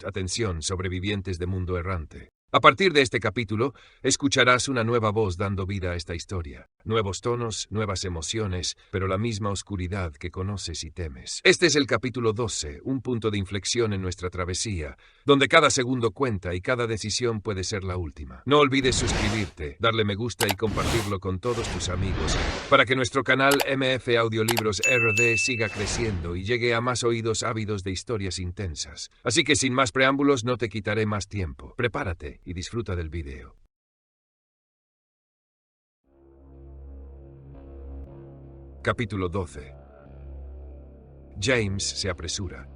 Atención, sobrevivientes de Mundo Errante. A partir de este capítulo, escucharás una nueva voz dando vida a esta historia. Nuevos tonos, nuevas emociones, pero la misma oscuridad que conoces y temes. Este es el capítulo 12, un punto de inflexión en nuestra travesía, donde cada segundo cuenta y cada decisión puede ser la última. No olvides suscribirte, darle me gusta y compartirlo con todos tus amigos, para que nuestro canal MF Audiolibros RD siga creciendo y llegue a más oídos ávidos de historias intensas. Así que sin más preámbulos, no te quitaré más tiempo. Prepárate y disfruta del video. Capítulo 12. James se apresura.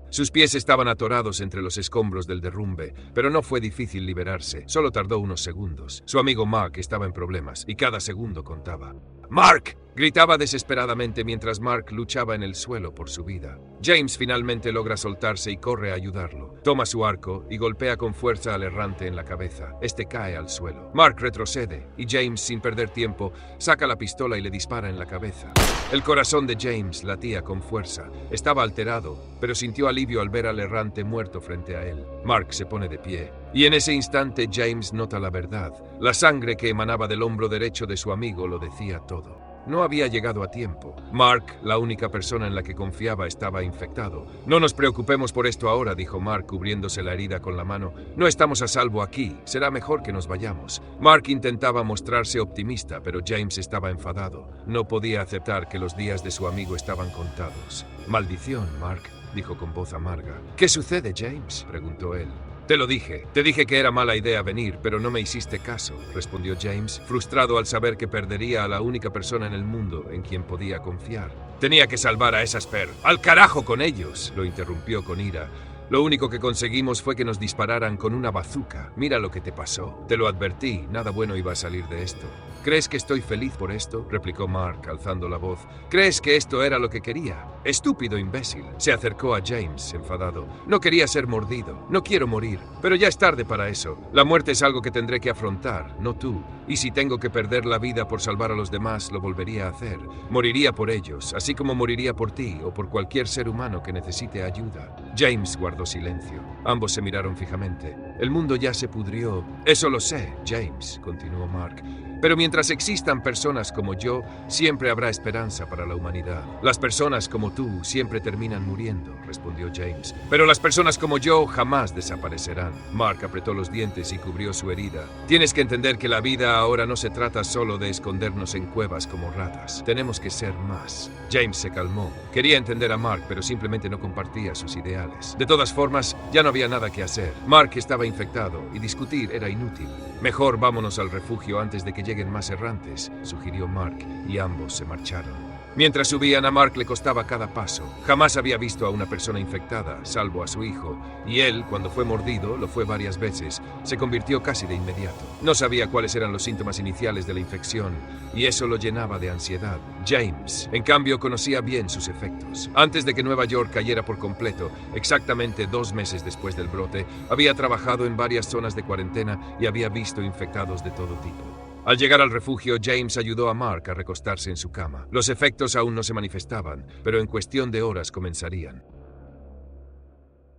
Sus pies estaban atorados entre los escombros del derrumbe, pero no fue difícil liberarse. Solo tardó unos segundos. Su amigo Mark estaba en problemas, y cada segundo contaba. ¡Mark!, gritaba desesperadamente mientras Mark luchaba en el suelo por su vida. James finalmente logra soltarse y corre a ayudarlo. Toma su arco y golpea con fuerza al errante en la cabeza. Este cae al suelo. Mark retrocede, y James, sin perder tiempo, saca la pistola y le dispara en la cabeza. El corazón de James latía con fuerza. Estaba alterado, pero sintió alivio al ver al errante muerto frente a él. Mark se pone de pie, y en ese instante James nota la verdad. La sangre que emanaba del hombro derecho de su amigo lo decía todo. No había llegado a tiempo. Mark, la única persona en la que confiaba, estaba infectado. No nos preocupemos por esto ahora, dijo Mark, cubriéndose la herida con la mano. No estamos a salvo aquí. Será mejor que nos vayamos. Mark intentaba mostrarse optimista, pero James estaba enfadado. No podía aceptar que los días de su amigo estaban contados. Maldición, Mark, dijo con voz amarga. ¿Qué sucede, James?, preguntó él. Te dije que era mala idea venir, pero no me hiciste caso, respondió James, frustrado al saber que perdería a la única persona en el mundo en quien podía confiar. Tenía que salvar a esas ¡Al carajo con ellos!, lo interrumpió con ira. Lo único que conseguimos fue que nos dispararan con una bazuca. Mira lo que te pasó. Te lo advertí, nada bueno iba a salir de esto. ¿Crees que estoy feliz por esto?, replicó Mark, alzando la voz. ¿Crees que esto era lo que quería? Estúpido imbécil. Se acercó a James, enfadado. No quería ser mordido. No quiero morir. Pero ya es tarde para eso. La muerte es algo que tendré que afrontar, no tú. Y si tengo que perder la vida por salvar a los demás, lo volvería a hacer. Moriría por ellos, así como moriría por ti o por cualquier ser humano que necesite ayuda. James guardó silencio. Ambos se miraron fijamente. El mundo ya se pudrió. Eso lo sé, James, continuó Mark. Pero mientras existan personas como yo, siempre habrá esperanza para la humanidad. Las personas como tú siempre terminan muriendo, respondió James. Pero las personas como yo jamás desaparecerán. Mark apretó los dientes y cubrió su herida. Tienes que entender que la vida ahora no se trata solo de escondernos en cuevas como ratas. Tenemos que ser más. James se calmó. Quería entender a Mark, pero simplemente no compartía sus ideales. De todas formas, ya no había nada que hacer. Mark estaba infectado y discutir era inútil. Mejor vámonos al refugio antes de que lleguen más errantes, sugirió Mark, y ambos se marcharon. Mientras subían, a Mark le costaba cada paso. Jamás había visto a una persona infectada, salvo a su hijo, y él, cuando fue mordido, lo fue varias veces, se convirtió casi de inmediato. No sabía cuáles eran los síntomas iniciales de la infección, y eso lo llenaba de ansiedad. James, en cambio, conocía bien sus efectos. Antes de que Nueva York cayera por completo, exactamente 2 meses después del brote, había trabajado en varias zonas de cuarentena y había visto infectados de todo tipo. Al llegar al refugio, James ayudó a Mark a recostarse en su cama. Los efectos aún no se manifestaban, pero en cuestión de horas comenzarían.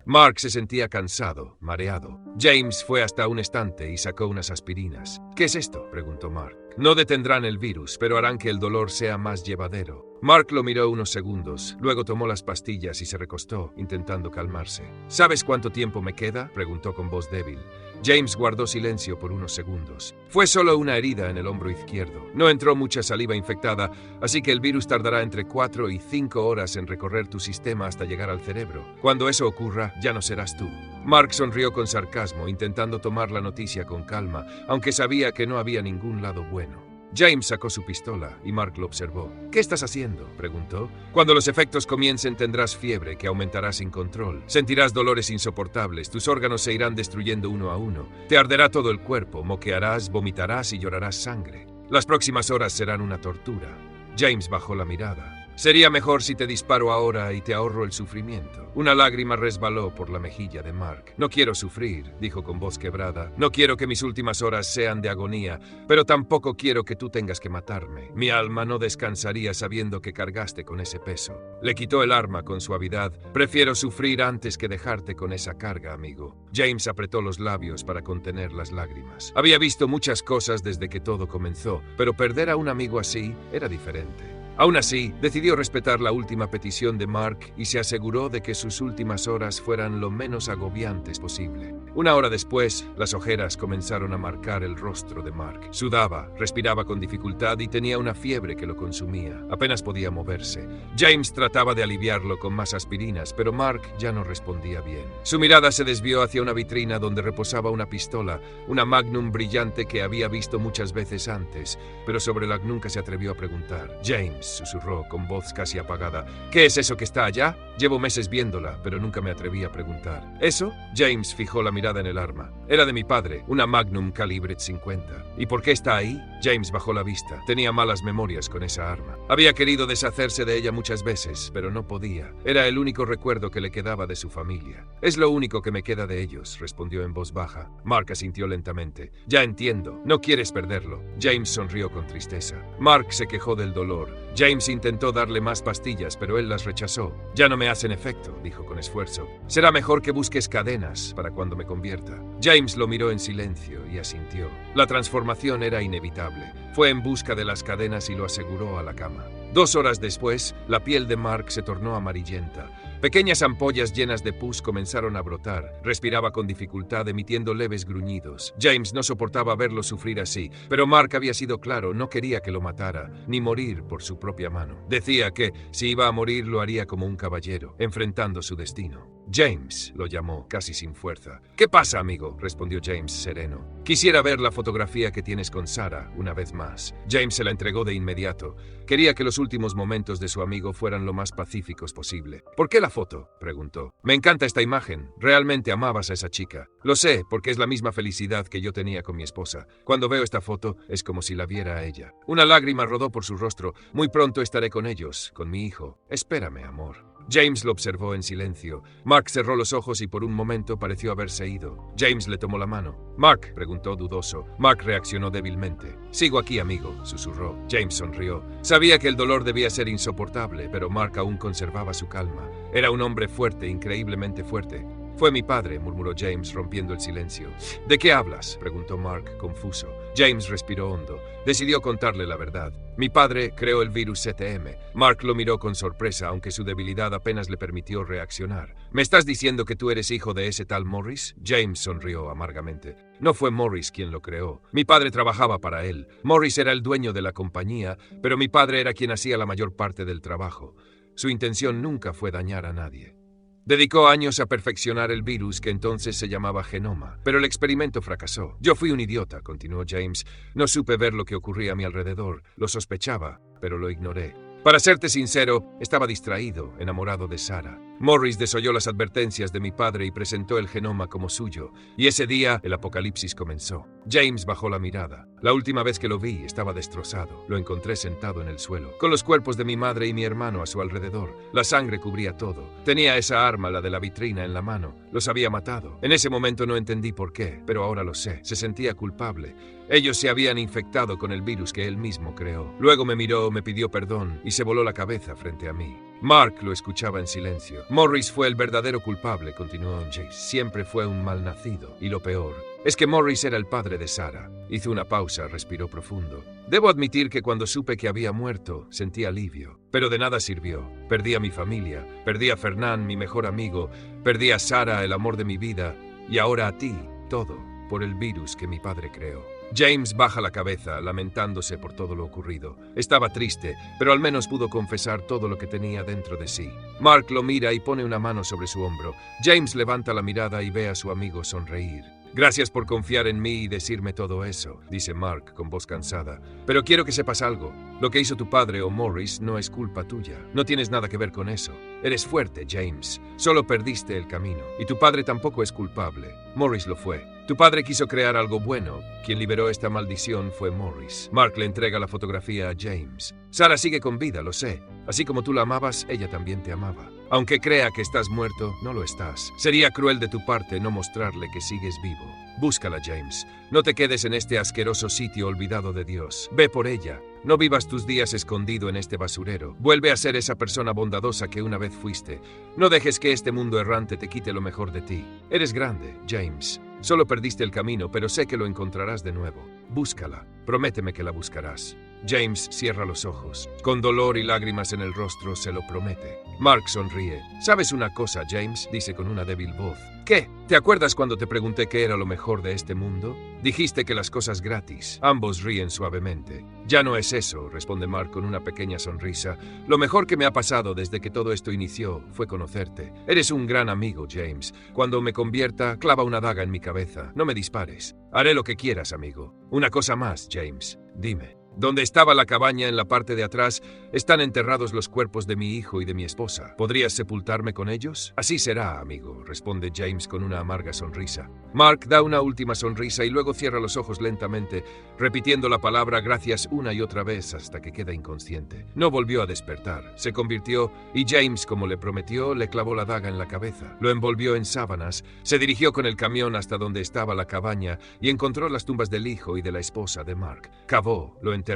Mark se sentía cansado, mareado. James fue hasta un estante y sacó unas aspirinas. ¿Qué es esto?, preguntó Mark. No detendrán el virus, pero harán que el dolor sea más llevadero. Mark lo miró unos segundos, luego tomó las pastillas y se recostó, intentando calmarse. ¿Sabes cuánto tiempo me queda?, preguntó con voz débil. James guardó silencio por unos segundos. Fue solo una herida en el hombro izquierdo. No entró mucha saliva infectada, así que el virus tardará entre 4 y 5 horas en recorrer tu sistema hasta llegar al cerebro. Cuando eso ocurra, ya no serás tú. Mark sonrió con sarcasmo, intentando tomar la noticia con calma, aunque sabía que no había ningún lado bueno. James sacó su pistola y Mark lo observó. ¿Qué estás haciendo?, preguntó. Cuando los efectos comiencen tendrás fiebre que aumentará sin control. Sentirás dolores insoportables, tus órganos se irán destruyendo uno a uno. Te arderá todo el cuerpo, moquearás, vomitarás y llorarás sangre. Las próximas horas serán una tortura. James bajó la mirada. Sería mejor si te disparo ahora y te ahorro el sufrimiento. Una lágrima resbaló por la mejilla de Mark. No quiero sufrir, dijo con voz quebrada. No quiero que mis últimas horas sean de agonía, pero tampoco quiero que tú tengas que matarme. Mi alma no descansaría sabiendo que cargaste con ese peso. Le quitó el arma con suavidad. Prefiero sufrir antes que dejarte con esa carga, amigo. James apretó los labios para contener las lágrimas. Había visto muchas cosas desde que todo comenzó, pero perder a un amigo así era diferente. Aún así, decidió respetar la última petición de Mark y se aseguró de que sus últimas horas fueran lo menos agobiantes posible. Una hora después, las ojeras comenzaron a marcar el rostro de Mark. Sudaba, respiraba con dificultad y tenía una fiebre que lo consumía. Apenas podía moverse. James trataba de aliviarlo con más aspirinas, pero Mark ya no respondía bien. Su mirada se desvió hacia una vitrina donde reposaba una pistola, una Magnum brillante que había visto muchas veces antes, pero sobre la que nunca se atrevió a preguntar. James susurró con voz casi apagada. ¿Qué es eso que está allá? Llevo meses viéndola, pero nunca me atreví a preguntar. ¿Eso? James fijó la mirada en el arma. Era de mi padre, una Magnum calibre 50. ¿Y por qué está ahí? James bajó la vista. Tenía malas memorias con esa arma. Había querido deshacerse de ella muchas veces, pero no podía. Era el único recuerdo que le quedaba de su familia. Es lo único que me queda de ellos, respondió en voz baja. Mark asintió lentamente. Ya entiendo. No quieres perderlo. James sonrió con tristeza. Mark se quejó del dolor. James intentó darle más pastillas, pero él las rechazó. Ya no me hacen efecto, dijo con esfuerzo. Será mejor que busques cadenas para cuando me convierta. James lo miró en silencio y asintió. La transformación era inevitable. Fue en busca de las cadenas y lo aseguró a la cama. 2 horas después, la piel de Mark se tornó amarillenta. Pequeñas ampollas llenas de pus comenzaron a brotar. Respiraba con dificultad, emitiendo leves gruñidos. James no soportaba verlo sufrir así, pero Mark había sido claro, no quería que lo matara, ni morir por su propia mano. Decía que, si iba a morir, lo haría como un caballero, enfrentando su destino. James, lo llamó, casi sin fuerza. ¿Qué pasa, amigo?, respondió James sereno. Quisiera ver la fotografía que tienes con Sarah, una vez más. James se la entregó de inmediato. Quería que los últimos momentos de su amigo fueran lo más pacíficos posible. ¿Por qué la foto?, preguntó. Me encanta esta imagen. Realmente amabas a esa chica. Lo sé, porque es la misma felicidad que yo tenía con mi esposa. Cuando veo esta foto, es como si la viera a ella. Una lágrima rodó por su rostro. Muy pronto estaré con ellos, con mi hijo. Espérame, amor. James lo observó en silencio. Mark cerró los ojos y por un momento pareció haberse ido. James le tomó la mano. «Mark», preguntó dudoso. Mark reaccionó débilmente. «Sigo aquí, amigo», susurró. James sonrió. Sabía que el dolor debía ser insoportable, pero Mark aún conservaba su calma. Era un hombre fuerte, increíblemente fuerte. «Fue mi padre», murmuró James, rompiendo el silencio. «¿De qué hablas?», preguntó Mark, confuso. James respiró hondo. Decidió contarle la verdad. «Mi padre creó el virus CTM». Mark lo miró con sorpresa, aunque su debilidad apenas le permitió reaccionar. «¿Me estás diciendo que tú eres hijo de ese tal Morris?». James sonrió amargamente. «No fue Morris quien lo creó. Mi padre trabajaba para él. Morris era el dueño de la compañía, pero mi padre era quien hacía la mayor parte del trabajo. Su intención nunca fue dañar a nadie. Dedicó años a perfeccionar el virus que entonces se llamaba genoma, pero el experimento fracasó. Yo fui un idiota», continuó James. «No supe ver lo que ocurría a mi alrededor. Lo sospechaba, pero lo ignoré. Para serte sincero, estaba distraído, enamorado de Sarah. Morris desoyó las advertencias de mi padre y presentó el genoma como suyo, y ese día el apocalipsis comenzó». James bajó la mirada. «La última vez que lo vi estaba destrozado. Lo encontré sentado en el suelo, con los cuerpos de mi madre y mi hermano a su alrededor. La sangre cubría todo. Tenía esa arma, la de la vitrina, en la mano. Los había matado. En ese momento no entendí por qué, pero ahora lo sé. Se sentía culpable. Ellos se habían infectado con el virus que él mismo creó. Luego me miró, me pidió perdón y se voló la cabeza frente a mí». Mark lo escuchaba en silencio. «Morris fue el verdadero culpable», continuó James. «Siempre fue un malnacido. Y lo peor es que Morris era el padre de Sarah». Hizo una pausa, respiró profundo. «Debo admitir que cuando supe que había muerto, sentí alivio. Pero de nada sirvió. Perdí a mi familia, perdí a Fernán, mi mejor amigo, perdí a Sarah, el amor de mi vida, y ahora a ti, todo, por el virus que mi padre creó». James baja la cabeza, lamentándose por todo lo ocurrido. Estaba triste, pero al menos pudo confesar todo lo que tenía dentro de sí. Mark lo mira y pone una mano sobre su hombro. James levanta la mirada y ve a su amigo sonreír. Gracias por confiar en mí y decirme todo eso, dice Mark con voz cansada. Pero quiero que sepas algo. Lo que hizo tu padre o Morris no es culpa tuya. No tienes nada que ver con eso. Eres fuerte, James. Solo perdiste el camino. Y tu padre tampoco es culpable. Morris lo fue. Tu padre quiso crear algo bueno. Quien liberó esta maldición fue Morris. Mark le entrega la fotografía a James. Sarah sigue con vida, lo sé. Así como tú la amabas, ella también te amaba. Aunque crea que estás muerto, no lo estás. Sería cruel de tu parte no mostrarle que sigues vivo. Búscala, James. No te quedes en este asqueroso sitio olvidado de Dios. Ve por ella. No vivas tus días escondido en este basurero. Vuelve a ser esa persona bondadosa que una vez fuiste. No dejes que este mundo errante te quite lo mejor de ti. Eres grande, James. Solo perdiste el camino, pero sé que lo encontrarás de nuevo. Búscala. Prométeme que la buscarás. James cierra los ojos. Con dolor y lágrimas en el rostro se lo promete. Mark sonríe. ¿Sabes una cosa, James?, dice con una débil voz. ¿Qué? ¿Te acuerdas cuando te pregunté qué era lo mejor de este mundo? Dijiste que las cosas gratis. Ambos ríen suavemente. Ya no es eso, responde Mark con una pequeña sonrisa. Lo mejor que me ha pasado desde que todo esto inició fue conocerte. Eres un gran amigo, James. Cuando me convierta, clava una daga en mi cabeza. No me dispares. Haré lo que quieras, amigo. Una cosa más, James. Dime. Donde estaba la cabaña en la parte de atrás, están enterrados los cuerpos de mi hijo y de mi esposa. ¿Podrías sepultarme con ellos? Así será, amigo, responde James con una amarga sonrisa. Mark da una última sonrisa y luego cierra los ojos lentamente, repitiendo la palabra gracias una y otra vez hasta que queda inconsciente. No volvió a despertar. Se convirtió y James, como le prometió, le clavó la daga en la cabeza. Lo envolvió en sábanas, se dirigió con el camión hasta donde estaba la cabaña y encontró las tumbas del hijo y de la esposa de Mark. Cavó, lo enterró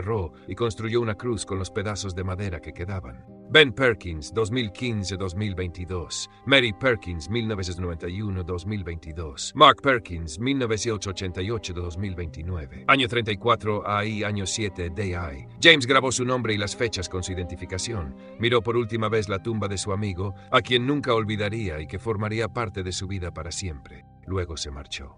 y construyó una cruz con los pedazos de madera que quedaban. Ben Perkins, 2015-2022. Mary Perkins, 1991-2022. Mark Perkins, 1988-2029. Año 34 AI, año 7 DI. James grabó su nombre y las fechas con su identificación. Miró por última vez la tumba de su amigo, a quien nunca olvidaría y que formaría parte de su vida para siempre. Luego se marchó.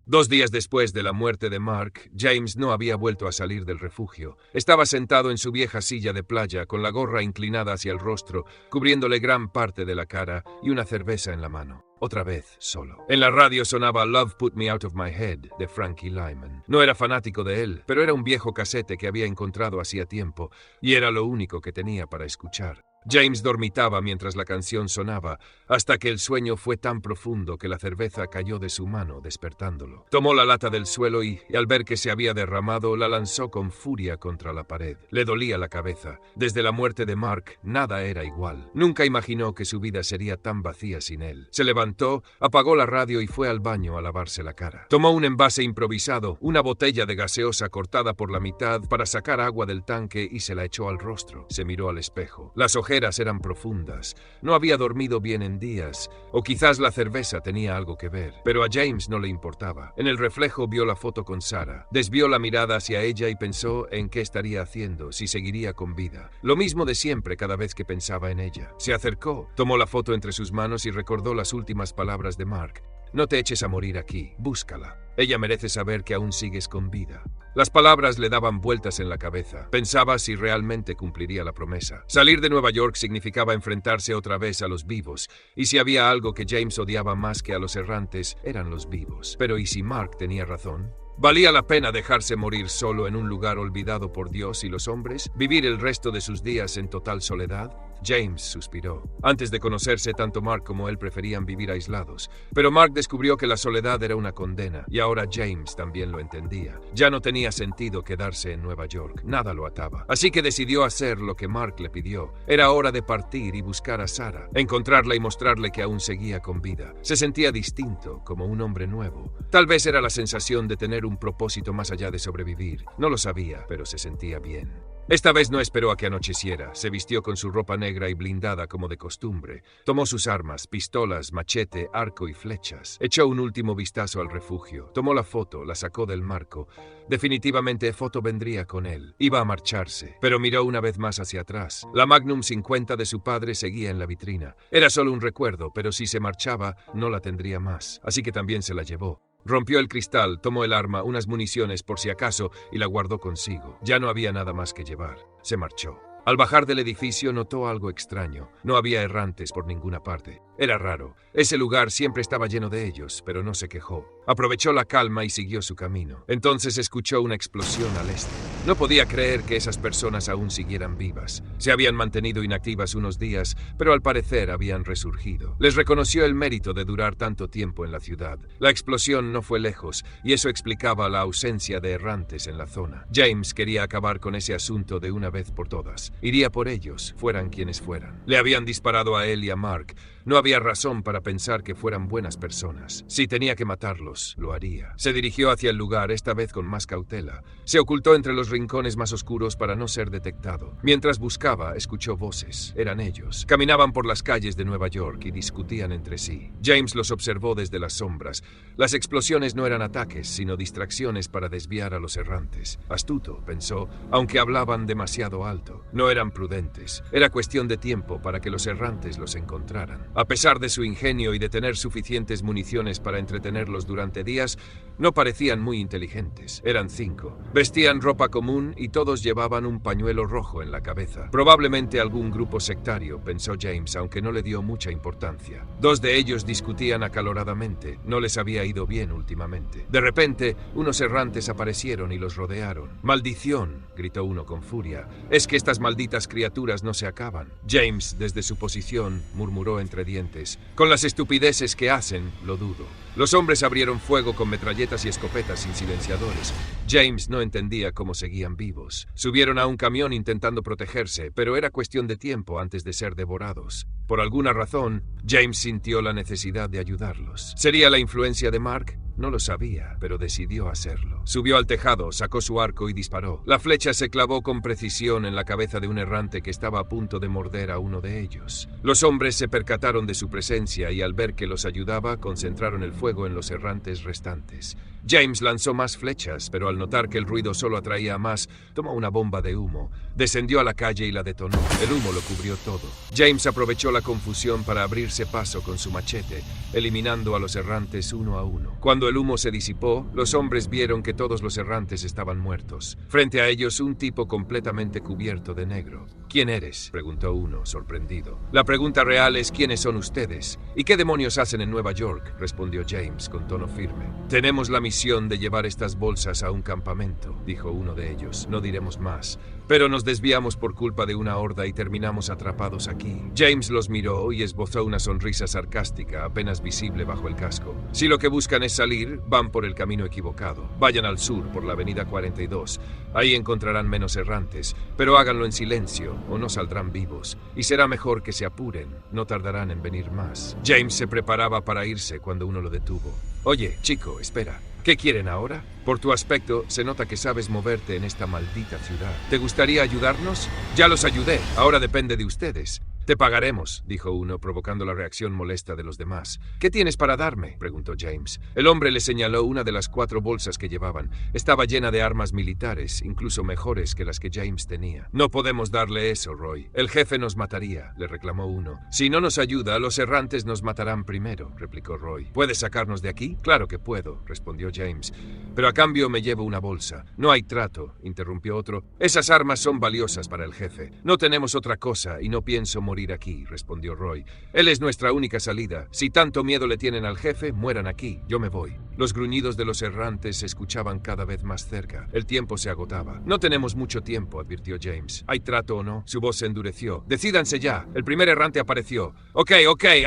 2 días después de la muerte de Mark, James no había vuelto a salir del refugio. Estaba sentado en su vieja silla de playa, con la gorra inclinada hacia el rostro, cubriéndole gran parte de la cara y una cerveza en la mano. Otra vez, solo. En la radio sonaba Love Put Me Out of My Head, de Frankie Lyman. No era fanático de él, pero era un viejo casete que había encontrado hacía tiempo, y era lo único que tenía para escuchar. James dormitaba mientras la canción sonaba, hasta que el sueño fue tan profundo que la cerveza cayó de su mano, despertándolo. Tomó la lata del suelo y, al ver que se había derramado, la lanzó con furia contra la pared. Le dolía la cabeza. Desde la muerte de Mark, nada era igual. Nunca imaginó que su vida sería tan vacía sin él. Se levantó, apagó la radio y fue al baño a lavarse la cara. Tomó un envase improvisado, una botella de gaseosa cortada por la mitad para sacar agua del tanque y se la echó al rostro. Se miró al espejo. Las ojeras eran profundas. No había dormido bien en días, o quizás la cerveza tenía algo que ver, pero a James no le importaba. En el reflejo vio la foto con Sarah. Desvió la mirada hacia ella y pensó en qué estaría haciendo, si seguiría con vida. Lo mismo de siempre cada vez que pensaba en ella. Se acercó, tomó la foto entre sus manos y recordó las últimas palabras de Mark. No te eches a morir aquí, búscala. Ella merece saber que aún sigues con vida. Las palabras le daban vueltas en la cabeza. Pensaba si realmente cumpliría la promesa. Salir de Nueva York significaba enfrentarse otra vez a los vivos, y si había algo que James odiaba más que a los errantes, eran los vivos. Pero ¿y si Mark tenía razón? ¿Valía la pena dejarse morir solo en un lugar olvidado por Dios y los hombres? ¿Vivir el resto de sus días en total soledad? James suspiró. Antes de conocerse, tanto Mark como él preferían vivir aislados. Pero Mark descubrió que la soledad era una condena, y ahora James también lo entendía. Ya no tenía sentido quedarse en Nueva York. Nada lo ataba. Así que decidió hacer lo que Mark le pidió. Era hora de partir y buscar a Sarah, encontrarla y mostrarle que aún seguía con vida. Se sentía distinto, como un hombre nuevo. Tal vez era la sensación de tener un propósito más allá de sobrevivir. No lo sabía, pero se sentía bien. Esta vez no esperó a que anocheciera. Se vistió con su ropa negra y blindada como de costumbre. Tomó sus armas, pistolas, machete, arco y flechas. Echó un último vistazo al refugio. Tomó la foto, la sacó del marco. Definitivamente foto vendría con él. Iba a marcharse, pero miró una vez más hacia atrás. La Magnum 50 de su padre seguía en la vitrina. Era solo un recuerdo, pero si se marchaba, no la tendría más. Así que también se la llevó. Rompió el cristal, tomó el arma, unas municiones por si acaso, y la guardó consigo. Ya no había nada más que llevar. Se marchó. Al bajar del edificio notó algo extraño. No había errantes por ninguna parte. Era raro. Ese lugar siempre estaba lleno de ellos, pero no se quejó. Aprovechó la calma y siguió su camino. Entonces escuchó una explosión al este. No podía creer que esas personas aún siguieran vivas. Se habían mantenido inactivas unos días, pero al parecer habían resurgido. Les reconoció el mérito de durar tanto tiempo en la ciudad. La explosión no fue lejos, y eso explicaba la ausencia de errantes en la zona. James quería acabar con ese asunto de una vez por todas. Iría por ellos, fueran quienes fueran. Le habían disparado a él y a Mark. No había razón para pensar que fueran buenas personas. Si tenía que matarlos, lo haría. Se dirigió hacia el lugar, esta vez con más cautela. Se ocultó entre los rincones más oscuros para no ser detectado. Mientras buscaba, escuchó voces. Eran ellos. Caminaban por las calles de Nueva York y discutían entre sí. James los observó desde las sombras. Las explosiones no eran ataques, sino distracciones para desviar a los errantes. Astuto, pensó, aunque hablaban demasiado alto. No eran prudentes. Era cuestión de tiempo para que los errantes los encontraran. A pesar de su ingenio y de tener suficientes municiones para entretenerlos durante días, no parecían muy inteligentes. Eran 5. Vestían ropa común y todos llevaban un pañuelo rojo en la cabeza. Probablemente algún grupo sectario, pensó James, aunque no le dio mucha importancia. 2 de ellos discutían acaloradamente. No les había ido bien últimamente. De repente, unos errantes aparecieron y los rodearon. ¡Maldición!, gritó uno con furia. «Es que estas malditas criaturas no se acaban». James, desde su posición, murmuró entre dientes. «Con las estupideces que hacen, lo dudo». Los hombres abrieron fuego con metralletas y escopetas sin silenciadores. James no entendía cómo seguían vivos. Subieron a un camión intentando protegerse, pero era cuestión de tiempo antes de ser devorados. Por alguna razón, James sintió la necesidad de ayudarlos. ¿Sería la influencia de Mark? No lo sabía, pero decidió hacerlo. Subió al tejado, sacó su arco y disparó. La flecha se clavó con precisión en la cabeza de un errante que estaba a punto de morder a uno de ellos. Los hombres se percataron de su presencia y al ver que los ayudaba, concentraron el fuego en los errantes restantes. James lanzó más flechas, pero al notar que el ruido solo atraía a más, tomó una bomba de humo, descendió a la calle y la detonó. El humo lo cubrió todo. James aprovechó la confusión para abrirse paso con su machete, eliminando a los errantes uno a uno. Cuando el humo se disipó, los hombres vieron que todos los errantes estaban muertos. Frente a ellos, un tipo completamente cubierto de negro. «¿Quién eres?», preguntó uno, sorprendido. «La pregunta real es ¿quiénes son ustedes? ¿Y qué demonios hacen en Nueva York?», respondió James con tono firme. «Tenemos la misión de llevar estas bolsas a un campamento», dijo uno de ellos. «No diremos más. Pero nos desviamos por culpa de una horda y terminamos atrapados aquí». James los miró y esbozó una sonrisa sarcástica, apenas visible bajo el casco. «Si lo que buscan es salir, van por el camino equivocado. Vayan al sur, por la avenida 42. Ahí encontrarán menos errantes, pero háganlo en silencio o no saldrán vivos. Y será mejor que se apuren, no tardarán en venir más». James se preparaba para irse cuando uno lo detuvo. «Oye, chico, espera. ¿Qué quieren ahora? Por tu aspecto, se nota que sabes moverte en esta maldita ciudad. ¿Te gustaría ayudarnos? Ya los ayudé. Ahora depende de ustedes». «Te pagaremos», dijo uno, provocando la reacción molesta de los demás. «¿Qué tienes para darme?», preguntó James. El hombre le señaló una de las 4 bolsas que llevaban. Estaba llena de armas militares, incluso mejores que las que James tenía. «No podemos darle eso, Roy. El jefe nos mataría», le reclamó uno. «Si no nos ayuda, los errantes nos matarán primero», replicó Roy. «¿Puedes sacarnos de aquí?». «Claro que puedo», respondió James. «Pero a cambio me llevo una bolsa». «No hay trato», interrumpió otro. «Esas armas son valiosas para el jefe. No tenemos otra cosa y no pienso morir aquí», respondió Roy. «Él es nuestra única salida. Si tanto miedo le tienen al jefe, mueran aquí. Yo me voy». Los gruñidos de los errantes se escuchaban cada vez más cerca. El tiempo se agotaba. «No tenemos mucho tiempo», advirtió James. «¿Hay trato o no?». Su voz se endureció. «Decídanse ya». El primer errante apareció. Ok,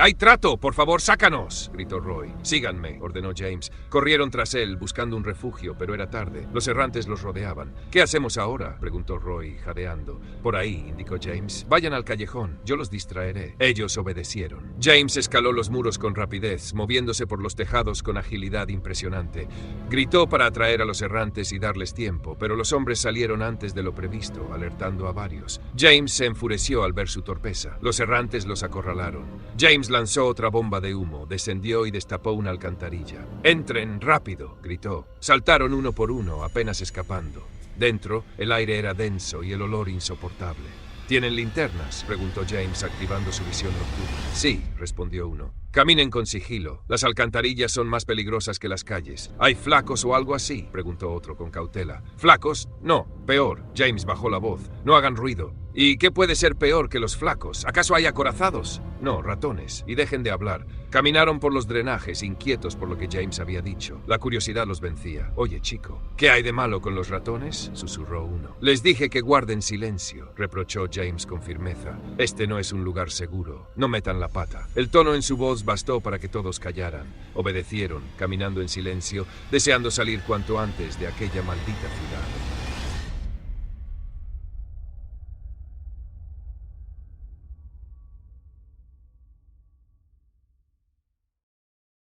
hay trato. Por favor, sácanos», gritó Roy. «Síganme», ordenó James. Corrieron tras él, buscando un refugio, pero era tarde. Los errantes los rodeaban. «¿Qué hacemos ahora?», preguntó Roy, jadeando. «Por ahí», indicó James. «Vayan al callejón. Yo los distraeré». Ellos obedecieron. James escaló los muros con rapidez, moviéndose por los tejados con agilidad impresionante. Gritó para atraer a los errantes y darles tiempo, pero los hombres salieron antes de lo previsto, alertando a varios. James se enfureció al ver su torpeza. Los errantes los acorralaron. James lanzó otra bomba de humo, descendió y destapó una alcantarilla. «¡Entren, rápido!», gritó. Saltaron uno por uno, apenas escapando. Dentro, el aire era denso y el olor insoportable. ¿Tienen linternas?, preguntó James, activando su visión nocturna. Sí, respondió uno. Caminen con sigilo. Las alcantarillas son más peligrosas que las calles. ¿Hay flacos o algo así?, preguntó otro con cautela. ¿Flacos? No, peor. James bajó la voz. No hagan ruido. ¿Y qué puede ser peor que los flacos? ¿Acaso hay acorazados? No, ratones. Y dejen de hablar. Caminaron por los drenajes, inquietos por lo que James había dicho. La curiosidad los vencía. Oye, chico, ¿qué hay de malo con los ratones?, susurró uno. Les dije que guarden silencio, reprochó James con firmeza. Este no es un lugar seguro. No metan la pata. El tono en su voz bastó para que todos callaran. Obedecieron, caminando en silencio, deseando salir cuanto antes de aquella maldita ciudad.